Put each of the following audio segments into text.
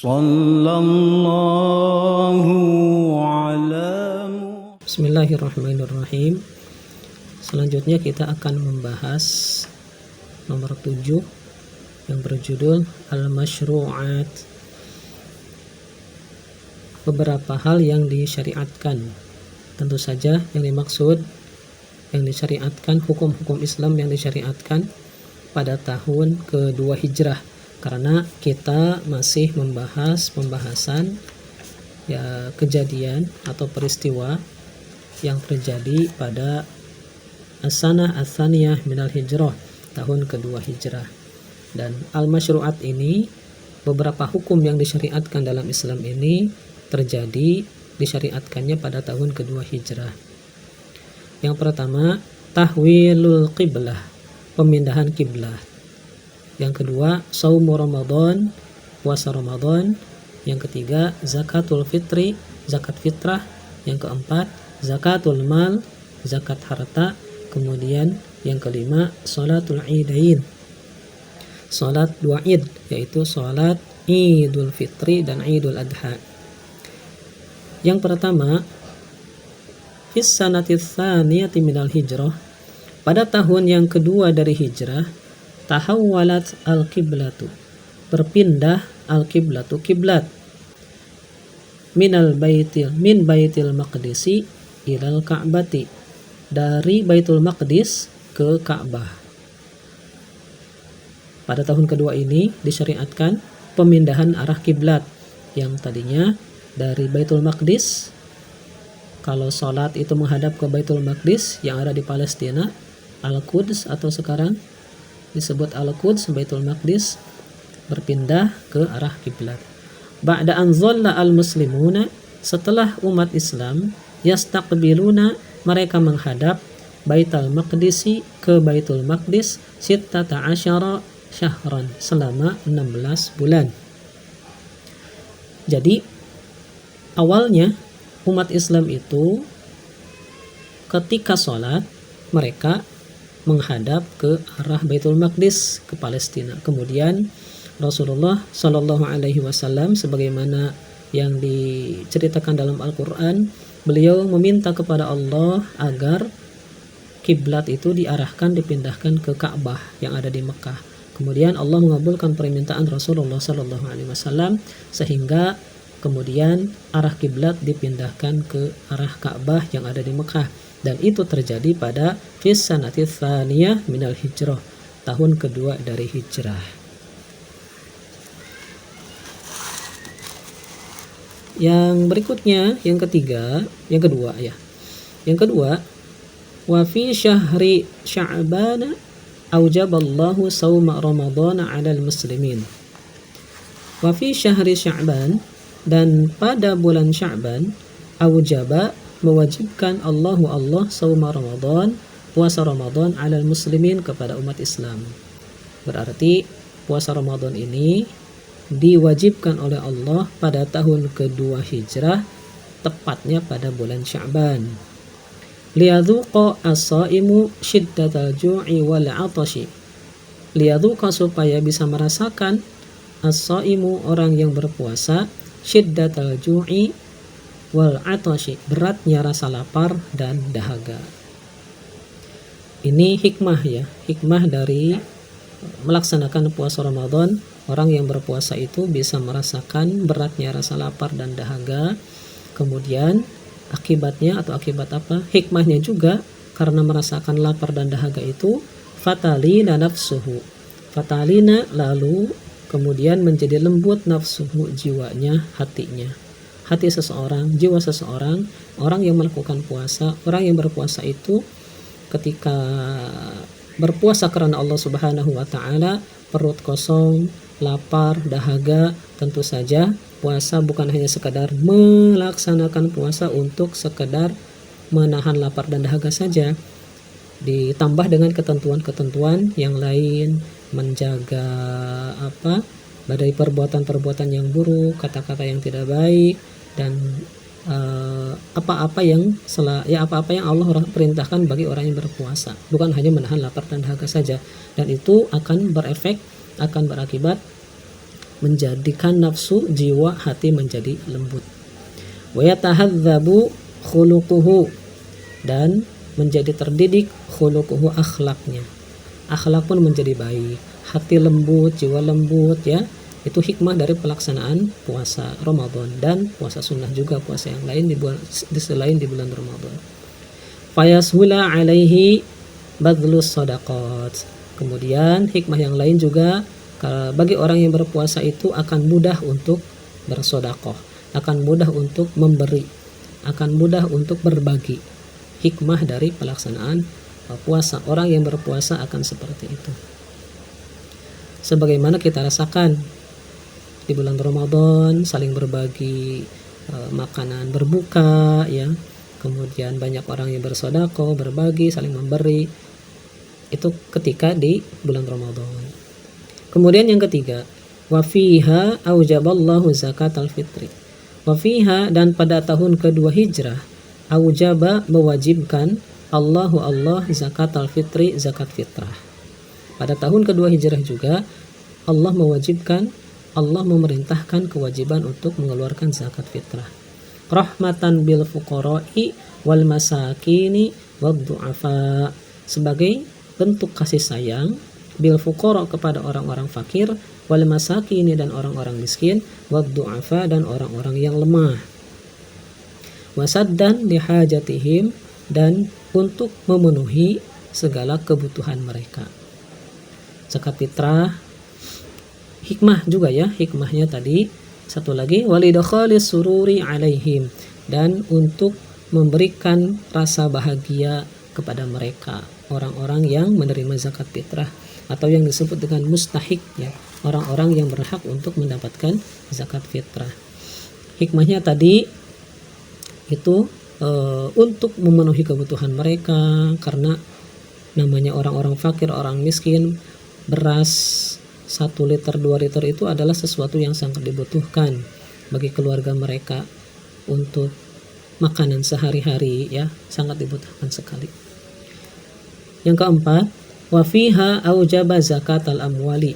Sallallahu ala Bismillahirrahmanirrahim. Selanjutnya kita akan membahas nomor 7 yang berjudul Al-Masyru'at. Beberapa hal yang disyariatkan. Tentu saja yang dimaksud yang disyariatkan, hukum-hukum Islam yang disyariatkan pada tahun kedua hijrah, karena kita masih membahas pembahasan ya kejadian atau peristiwa yang terjadi pada as-sanah ats-tsaniyah minal hijrah, tahun kedua hijrah. Dan al-masyru'at ini, beberapa hukum yang disyariatkan dalam Islam ini disyariatkannya pada tahun kedua hijrah. Yang pertama, tahwilul qiblah, pemindahan kiblat. Yang kedua, shaumu Ramadan, puasa Ramadan. Yang ketiga, zakatul fitri, zakat fitrah. Yang keempat, zakatul mal, zakat harta. Kemudian yang kelima, sholatul idain, sholat dua id, yaitu sholat idul fitri dan idul adha. Yang pertama, fis sanatits tsaniyati minal hijrah, pada tahun yang kedua dari hijrah, tahawwalat al-qiblatu, berpindah al-qiblatu, kiblat, min baitil maqdisi ilal ka'bati, dari Baitul Maqdis ke Ka'bah. Pada tahun kedua ini disyariatkan pemindahan arah kiblat, yang tadinya dari Baitul Maqdis, kalau sholat itu menghadap ke Baitul Maqdis yang ada di Palestina, Al-Quds, atau sekarang disebut Al-Quds, Baitul Maqdis, berpindah ke arah kiblat. Ba'da an dhalla al-muslimuna, setelah umat Islam yastaqbiluna, mereka menghadap Baitul Maqdisi, ke Baitul Maqdis, sittata asyara syahran, selama 16 bulan. Jadi awalnya umat Islam itu ketika sholat mereka menghadap ke arah Baitul Maqdis, ke Palestina. Kemudian Rasulullah Shallallahu Alaihi Wasallam, sebagaimana yang diceritakan dalam Al-Quran, beliau meminta kepada Allah agar kiblat itu diarahkan, dipindahkan ke Ka'bah yang ada di Mekah. Kemudian Allah mengabulkan permintaan Rasulullah Shallallahu Alaihi Wasallam, sehingga kemudian arah kiblat dipindahkan ke arah Ka'bah yang ada di Mekah. Dan itu terjadi pada fis sanatits tsaniyah minal hijrah, tahun kedua dari hijrah. Yang berikutnya, yang kedua, wa fi syahri sya'ban aujaballahu shauma Ramadan 'alal muslimin. Wa fi syahri sya'ban, dan pada bulan Sya'ban, aujaba, mewajibkan Allah shauma Ramadan, puasa Ramadan, 'alal muslimin, kepada umat Islam. Berarti puasa Ramadan ini diwajibkan oleh Allah pada tahun kedua hijrah, tepatnya pada bulan Sya'ban. Liyadzuqa as-shaimu syiddatal ju'i wal 'atashi, liyadzuqa, supaya bisa merasakan, as-shaimu, orang yang berpuasa, syiddatal ju'i wal 'atashi, beratnya rasa lapar dan dahaga. Ini hikmah dari melaksanakan puasa Ramadan. Orang yang berpuasa itu bisa merasakan beratnya rasa lapar dan dahaga. Kemudian akibatnya, atau akibat apa? Hikmahnya juga, karena merasakan lapar dan dahaga itu, fatalina nafsuhu, fatalina, lalu kemudian menjadi lembut, nafsuhu, jiwanya, hatinya. Hati seseorang, jiwa seseorang, orang yang melakukan puasa, orang yang berpuasa itu ketika berpuasa karena Allah Subhanahu wa Ta'ala, perut kosong, lapar, dahaga, tentu saja puasa bukan hanya sekadar melaksanakan puasa untuk sekadar menahan lapar dan dahaga saja, ditambah dengan ketentuan-ketentuan yang lain, menjaga dari perbuatan-perbuatan yang buruk, kata-kata yang tidak baik, dan apa-apa yang Allah perintahkan bagi orang yang berpuasa, bukan hanya menahan lapar dan dahaga saja. Dan itu akan berakibat menjadikan nafsu, jiwa, hati menjadi lembut. Wa yatahadzabu khuluquhu, dan menjadi terdidik khuluquhu, akhlaknya. Akhlak pun menjadi baik, hati lembut, jiwa lembut, ya. Itu hikmah dari pelaksanaan puasa Ramadan dan puasa sunnah juga, puasa yang lain selain di bulan Ramadan. Fayashula alaihi badlus sadaqat. Kemudian hikmah yang lain juga, bagi orang yang berpuasa itu akan mudah untuk bersedekah, akan mudah untuk memberi, akan mudah untuk berbagi. Hikmah dari pelaksanaan puasa, orang yang berpuasa akan seperti itu. Sebagaimana kita rasakan di bulan Ramadan, saling berbagi makanan berbuka, ya. Kemudian banyak orang yang bersedekah, berbagi, saling memberi. Itu ketika di bulan Ramadan. Kemudian yang ketiga, wa fiha aujaballahu zakatal fitri. Wa fiha, dan pada tahun kedua hijrah, aujaba, mewajibkan, Allah zakatal fitri, zakat fitrah. Pada tahun kedua hijrah juga Allah mewajibkan, Allah memerintahkan kewajiban untuk mengeluarkan zakat fitrah. Rahmatan bil fuqara'i wal masakini wad du'afa, sebagai bentuk kasih sayang, bil fuqara, kepada orang-orang fakir, wal masakini, dan orang-orang miskin, wad du'afa, dan orang-orang yang lemah. Wasaddan lihajatihim, dan untuk memenuhi segala kebutuhan mereka. Zakat fitrah hikmah juga, ya. Hikmahnya tadi satu lagi, walidakhalis sururi alaihim, dan untuk memberikan rasa bahagia kepada mereka, orang-orang yang menerima zakat fitrah, atau yang disebut dengan mustahik, ya, orang-orang yang berhak untuk mendapatkan zakat fitrah. Hikmahnya tadi itu untuk memenuhi kebutuhan mereka, karena namanya orang-orang fakir, orang miskin, beras 1 liter 2 liter itu adalah sesuatu yang sangat dibutuhkan bagi keluarga mereka untuk makanan sehari-hari, ya, sangat dibutuhkan sekali. Yang keempat, wa fiha aujaba zakatal amwali.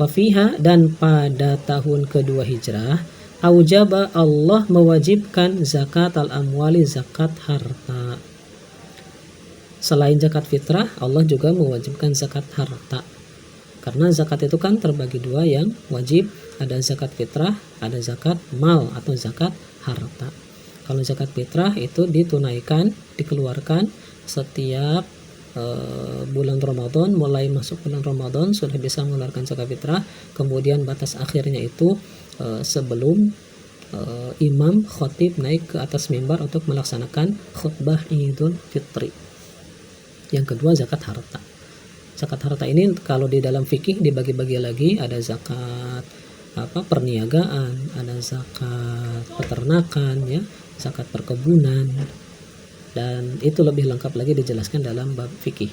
Wa fiha, dan pada tahun kedua hijrah, aujaba, Allah mewajibkan zakatal amwali, zakat harta. Selain zakat fitrah, Allah juga mewajibkan zakat harta. Karena zakat itu kan terbagi dua yang wajib, ada zakat fitrah, ada zakat mal atau zakat harta. Kalau zakat fitrah itu ditunaikan, dikeluarkan setiap bulan Ramadan. Mulai masuk bulan Ramadan sudah bisa mengeluarkan zakat fitrah. Kemudian batas akhirnya itu sebelum imam khatib naik ke atas mimbar untuk melaksanakan khutbah Idul Fitri. Yang kedua, zakat harta. Zakat harta ini kalau di dalam fikih dibagi-bagi lagi, ada zakat perniagaan, ada zakat peternakan, ya, zakat perkebunan, dan itu lebih lengkap lagi dijelaskan dalam bab fikih.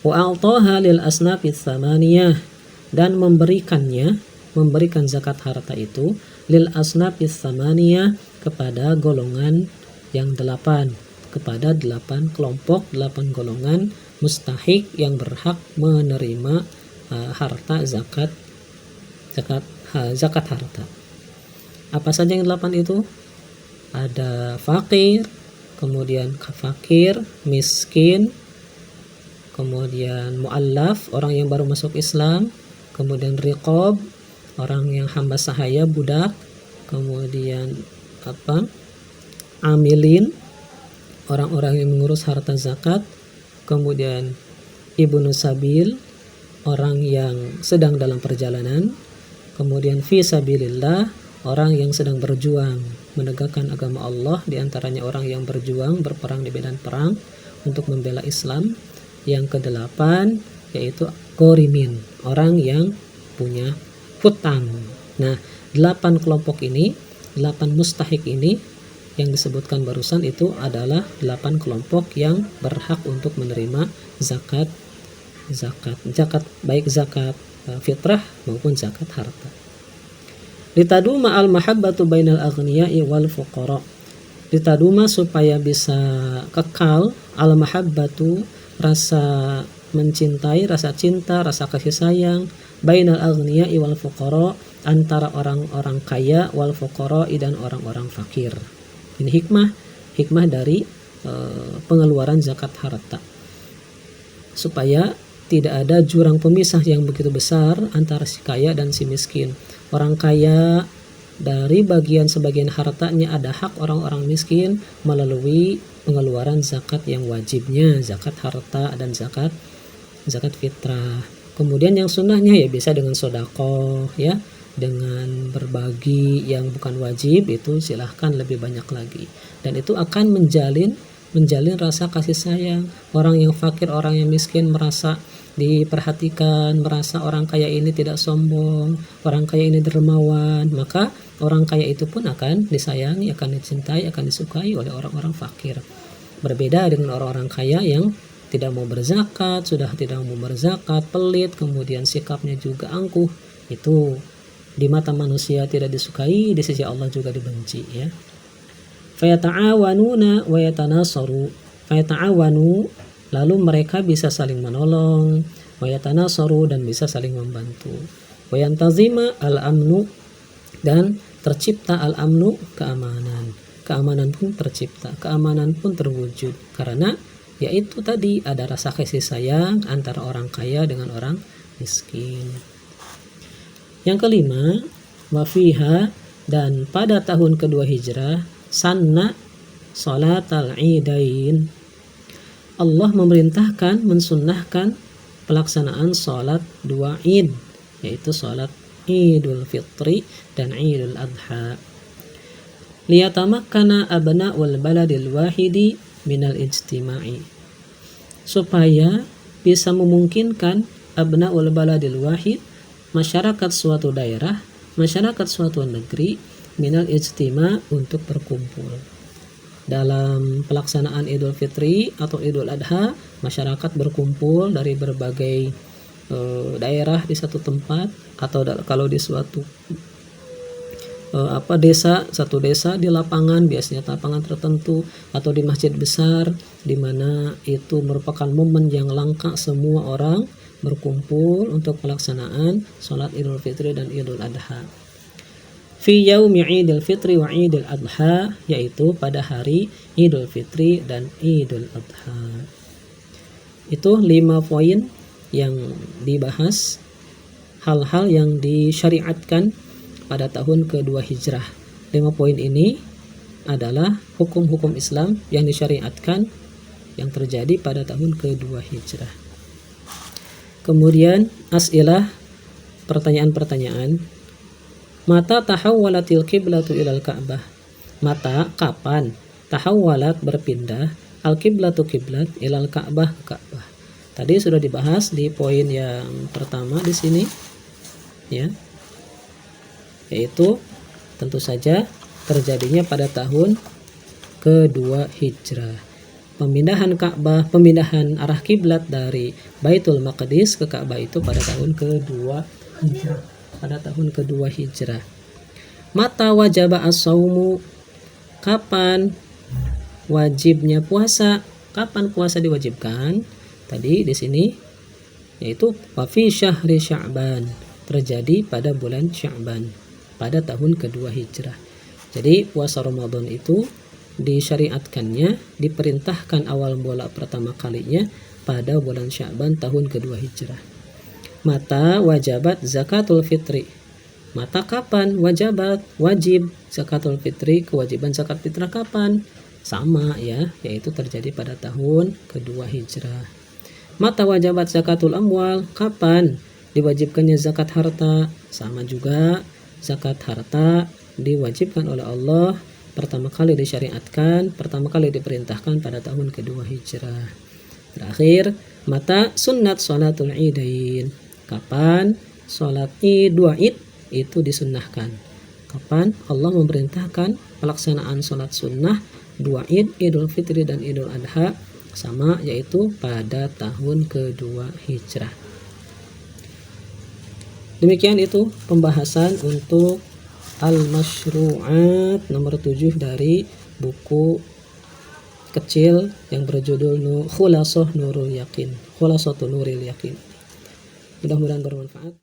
Wa a'taha lil asnafits tsamaniyah, dan memberikan zakat harta itu lil asnafits tsamaniyah, kepada golongan yang 8, kepada 8 kelompok, 8 golongan mustahik yang berhak menerima harta zakat harta. Apa saja yang 8 itu? Ada fakir, kemudian fakir, miskin, kemudian mu'allaf, orang yang baru masuk Islam, kemudian riqab, orang yang hamba sahaya, budak, kemudian amilin, orang-orang yang mengurus harta zakat, kemudian ibnu sabil, orang yang sedang dalam perjalanan, kemudian fi sabilillah, orang yang sedang berjuang menegakkan agama Allah, diantaranya orang yang berjuang berperang di medan perang untuk membela Islam. Yang kedelapan yaitu qorimin, orang yang punya hutang. Nah, 8 kelompok ini, 8 mustahik ini yang disebutkan barusan itu adalah 8 kelompok yang berhak untuk menerima zakat, baik zakat fitrah maupun zakat harta. Litaduma al mahabbatu bainal aghniya'i wal fuqara. Litaduma, supaya bisa kekal, al mahabbatu, rasa mencintai, rasa cinta, rasa kasih sayang bainal aghniya'i wal fuqara, antara orang-orang kaya wal fuqara dan orang-orang fakir. Ini hikmah dari pengeluaran zakat harta, supaya tidak ada jurang pemisah yang begitu besar antara si kaya dan si miskin. Orang kaya dari sebagian hartanya ada hak orang-orang miskin melalui pengeluaran zakat yang wajibnya, zakat harta dan zakat fitrah. Kemudian yang sunnahnya ya bisa dengan sodako, ya, dengan berbagi. Yang bukan wajib itu silahkan lebih banyak lagi, dan itu akan menjalin rasa kasih sayang. Orang yang fakir, orang yang miskin merasa diperhatikan, merasa orang kaya ini tidak sombong, orang kaya ini dermawan, maka orang kaya itu pun akan disayangi, akan dicintai, akan disukai oleh orang-orang fakir. Berbeda dengan orang-orang kaya yang tidak mau berzakat, sudah tidak mau berzakat, pelit, kemudian sikapnya juga angkuh. Itu di mata manusia tidak disukai, di sisi Allah juga dibenci, ya. Fayata'awanuna wa yatanasaru. Fayata'awanu, lalu mereka bisa saling menolong, wa yatanasaru, dan bisa saling membantu. Wa yantazima al-amnu, dan tercipta al-amnu, keamanan. Keamanan pun tercipta, keamanan pun terwujud, karena yaitu tadi ada rasa kasih sayang antara orang kaya dengan orang miskin. Yang kelima, wafiha, dan pada tahun kedua hijrah, sanna salatal idain, Allah memerintahkan, mensunnahkan pelaksanaan salat dua id, yaitu salat Idul Fitri dan Idul Adha. Liyatamakkana abna'ul baladil wahidi minal ijtima'i, supaya bisa memungkinkan abna'ul baladil wahid, masyarakat suatu daerah, masyarakat suatu negeri, minal ijtima', untuk berkumpul. Dalam pelaksanaan Idul Fitri atau Idul Adha, masyarakat berkumpul dari berbagai daerah di satu tempat, atau kalau di suatu satu desa di lapangan, biasanya lapangan tertentu, atau di masjid besar, di mana itu merupakan momen yang langka semua orang berkumpul untuk pelaksanaan sholat Idul Fitri dan Idul Adha. Fi yaumi Idul Fitri wa Idul Adha, yaitu pada hari Idul Fitri dan Idul Adha. Itu 5 poin yang dibahas, hal-hal yang disyariatkan pada tahun kedua hijrah. 5 poin ini adalah hukum-hukum Islam yang disyariatkan yang terjadi pada tahun kedua hijrah. Kemudian as'ilah, pertanyaan-pertanyaan. Mata tahawwalatil qiblatu ilal Ka'bah. Mata, kapan? Tahawwalat, berpindah, al-qiblatu kiblat, ilal Ka'bah, ke Ka'bah. Tadi sudah dibahas di poin yang pertama di sini, ya, yaitu tentu saja terjadinya pada tahun kedua hijrah. Pemindahan Ka'bah, pemindahan arah kiblat dari Baitul Maqdis ke Ka'bah itu pada tahun kedua hijrah. Pada tahun kedua hijrah. Mata wajaba as-saumu, kapan wajibnya puasa? Kapan puasa diwajibkan? Tadi di sini yaitu wa fi syahri Sya'ban, terjadi pada bulan Sya'ban pada tahun kedua hijrah. Jadi puasa Ramadan itu disyariatkannya, diperintahkan awal mula pertama kalinya pada bulan Sya'ban tahun kedua hijrah. Mata wajabat zakatul fitri. Mata kapan wajib zakatul fitri, kewajiban zakat fitrah kapan? Sama, ya, yaitu terjadi pada tahun kedua hijrah. Mata wajabat zakatul amwal, kapan diwajibkannya zakat harta? Sama juga, zakat harta diwajibkan oleh Allah, pertama kali disyariatkan, pertama kali diperintahkan pada tahun kedua hijrah. Terakhir, mata sunnat sholatul idain, kapan sholat dua id itu disunnahkan? Kapan Allah memerintahkan pelaksanaan sholat sunnah dua id, Idul Fitri dan Idul Adha? Sama, yaitu pada tahun kedua hijrah. Demikian itu pembahasan untuk Al-Masyru'at nomor 7 dari buku kecil yang berjudul Khulasah Nurul Yakin, Khulasatul Nuril Yakin. Mudah-mudahan bermanfaat.